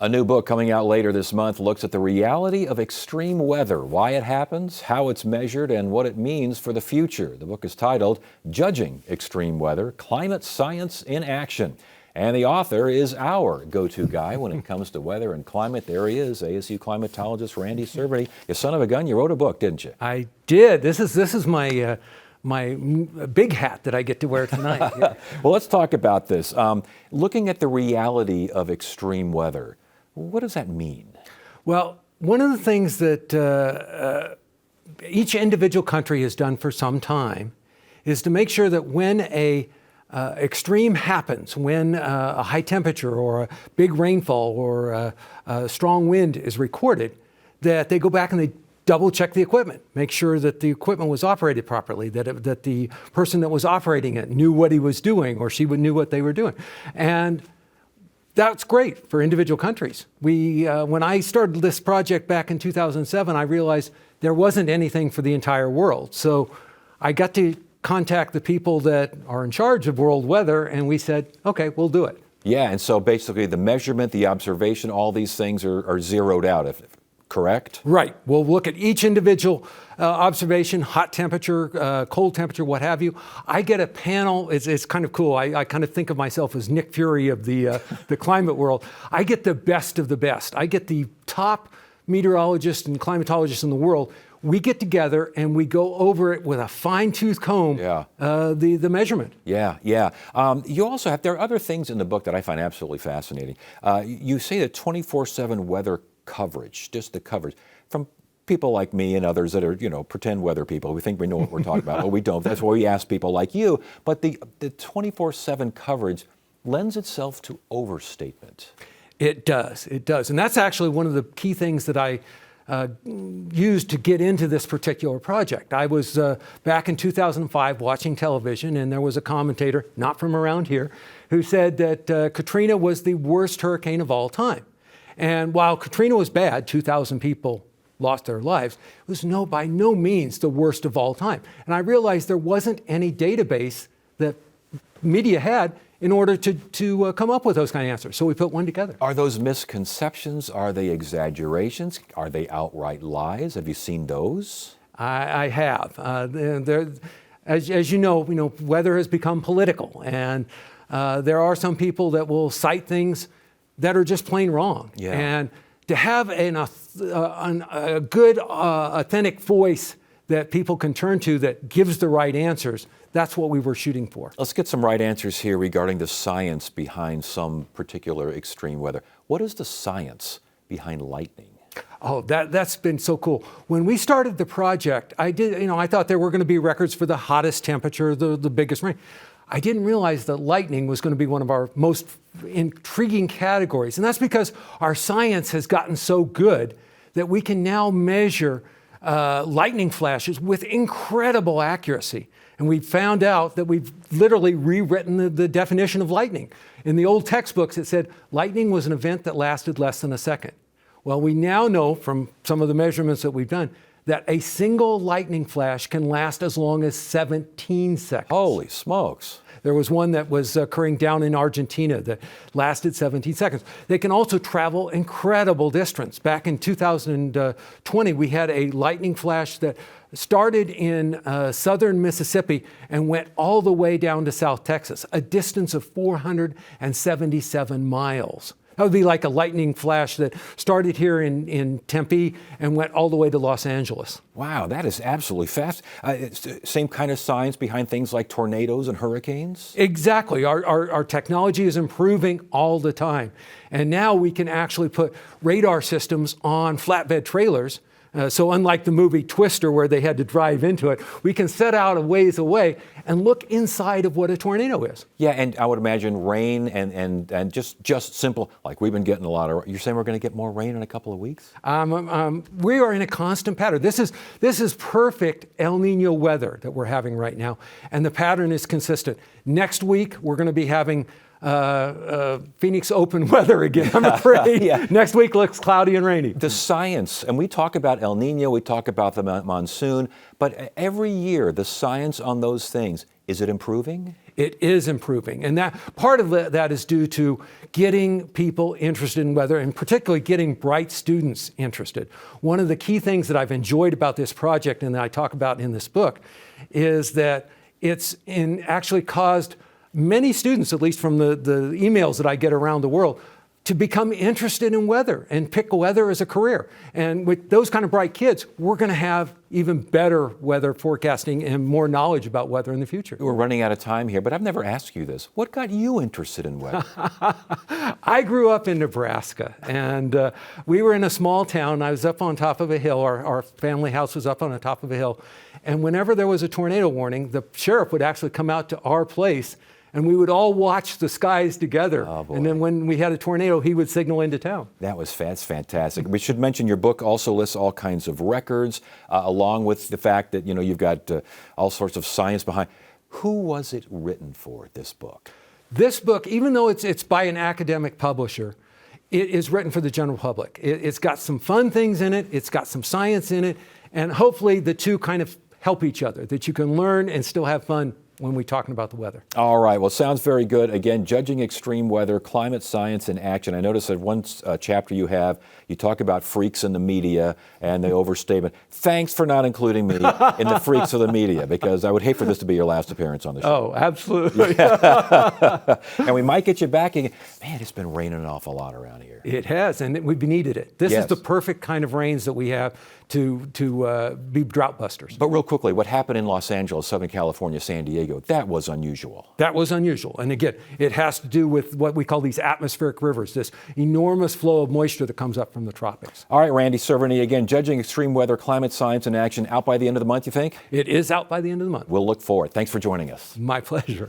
A new book coming out later this month looks at the reality of extreme weather, why it happens, how it's measured, and what it means for the future. The book is titled Judging Extreme Weather: Climate Science in Action. And the author is our go-to guy when it comes to weather and climate. There he is, ASU climatologist Randy Cerveny. You son of a gun, you wrote a book, didn't you? I did. This is my my big hat that I get to wear tonight. Yeah. Well, let's talk about this. Looking at the reality of extreme weather, what does that mean? Well, one of the things that each individual country has done for some time is to make sure that when a extreme happens, when a high temperature or a big rainfall or a strong wind is recorded, that they go back and they double check the equipment, make sure that the equipment was operated properly, that the person that was operating it knew what he was doing or she knew what they were doing. And that's great for individual countries. When I started this project back in 2007, I realized there wasn't anything for the entire world. So I got to contact the people that are in charge of world weather, and we said, okay, we'll do it. Yeah, and so basically the measurement, the observation, all these things are zeroed out, correct? Right. We'll look at each individual observation, hot temperature, cold temperature, what have you. I get a panel. It's kind of cool. I kind of think of myself as Nick Fury of the climate world. I get the best of the best. I get the top meteorologists and climatologists in the world. We get together and we go over it with a fine-tooth comb, the measurement. Yeah. You also have, there are other things in the book that I find absolutely fascinating. You say that 24/7 weather coverage, just the coverage, from people like me and others that are, pretend weather people. We think we know what we're talking about, but we don't. That's why we ask people like you. But the 24/7 coverage lends itself to overstatement. It does. And that's actually one of the key things that I used to get into this particular project. I was back in 2005 watching television, and there was a commentator, not from around here, who said that Katrina was the worst hurricane of all time. And while Katrina was bad, 2,000 people lost their lives, it was by no means the worst of all time. And I realized there wasn't any database that media had in order to come up with those kind of answers. So we put one together. Are those misconceptions? Are they exaggerations? Are they outright lies? Have you seen those? I have. As you know, weather has become political, and there are some people that will cite things that are just plain wrong. Yeah. And to have a good, authentic voice that people can turn to that gives the right answers, that's what we were shooting for. Let's get some right answers here regarding the science behind some particular extreme weather. What is the science behind lightning? Oh, that's been so cool. When we started the project, I thought there were going to be records for the hottest temperature, the biggest rain. I didn't realize that lightning was going to be one of our most intriguing categories. And that's because our science has gotten so good that we can now measure lightning flashes with incredible accuracy. And we found out that we've literally rewritten the definition of lightning. In the old textbooks, it said lightning was an event that lasted less than a second. Well, we now know from some of the measurements that we've done that a single lightning flash can last as long as 17 seconds. Holy smokes. There was one that was occurring down in Argentina that lasted 17 seconds. They can also travel incredible distance. Back in 2020, we had a lightning flash that started in southern Mississippi and went all the way down to South Texas, a distance of 477 miles. That would be like a lightning flash that started here in Tempe and went all the way to Los Angeles. Wow, that is absolutely fast. Same kind of science behind things like tornadoes and hurricanes? Exactly. Our technology is improving all the time. And now we can actually put radar systems on flatbed trailers. So unlike the movie Twister where they had to drive into it, we can set out a ways away and look inside of what a tornado is. Yeah, and I would imagine rain and just simple, like we've been getting a lot of, you're saying we're going to get more rain in a couple of weeks? We are in a constant pattern. This is perfect El Nino weather that we're having right now, and the pattern is consistent. Next week, we're going to be having Phoenix open weather again, I'm afraid. Yeah. Next week looks cloudy and rainy. The science, and we talk about El Nino, we talk about the monsoon, but every year the science on those things, is it improving? it is improving. And that part of that is due to getting people interested in weather, and particularly getting bright students interested. One of the key things that I've enjoyed about this project and that I talk about in this book is that it's actually caused many students, at least from the emails that I get around the world, to become interested in weather and pick weather as a career. And with those kind of bright kids, we're going to have even better weather forecasting and more knowledge about weather in the future. We're running out of time here, but I've never asked you this. What got you interested in weather? I grew up in Nebraska, and we were in a small town. I was up on top of a hill. Our family house was up on the top of a hill. And whenever there was a tornado warning, the sheriff would actually come out to our place, and we would all watch the skies together. Oh, boy. And then when we had a tornado, he would signal into town. That's fantastic. We should mention your book also lists all kinds of records, along with the fact that you've got all sorts of science behind. Who was it written for, this book? This book, even though it's by an academic publisher, it is written for the general public. It's got some fun things in it, it's got some science in it, and hopefully the two kind of help each other, that you can learn and still have fun when we're talking about the weather. All right. Well, sounds very good. Again, Judging Extreme Weather, Climate Science in Action. I noticed that one chapter you talk about freaks in the media and the overstatement. Thanks for not including me in the freaks of the media, because I would hate for this to be your last appearance on the show. Oh, absolutely. And we might get you back again. Man, it's been raining an awful lot around here. It has, and we've needed it. This is the perfect kind of rains that we have to be drought busters. But real quickly, what happened in Los Angeles, Southern California, San Diego, that was unusual. That was unusual. And again, it has to do with what we call these atmospheric rivers, this enormous flow of moisture that comes up from the tropics. All right, Randy Cerveny, again, Judging Extreme Weather, Climate Science in Action, out by the end of the month, you think? It is out by the end of the month. We'll look forward. Thanks for joining us. My pleasure.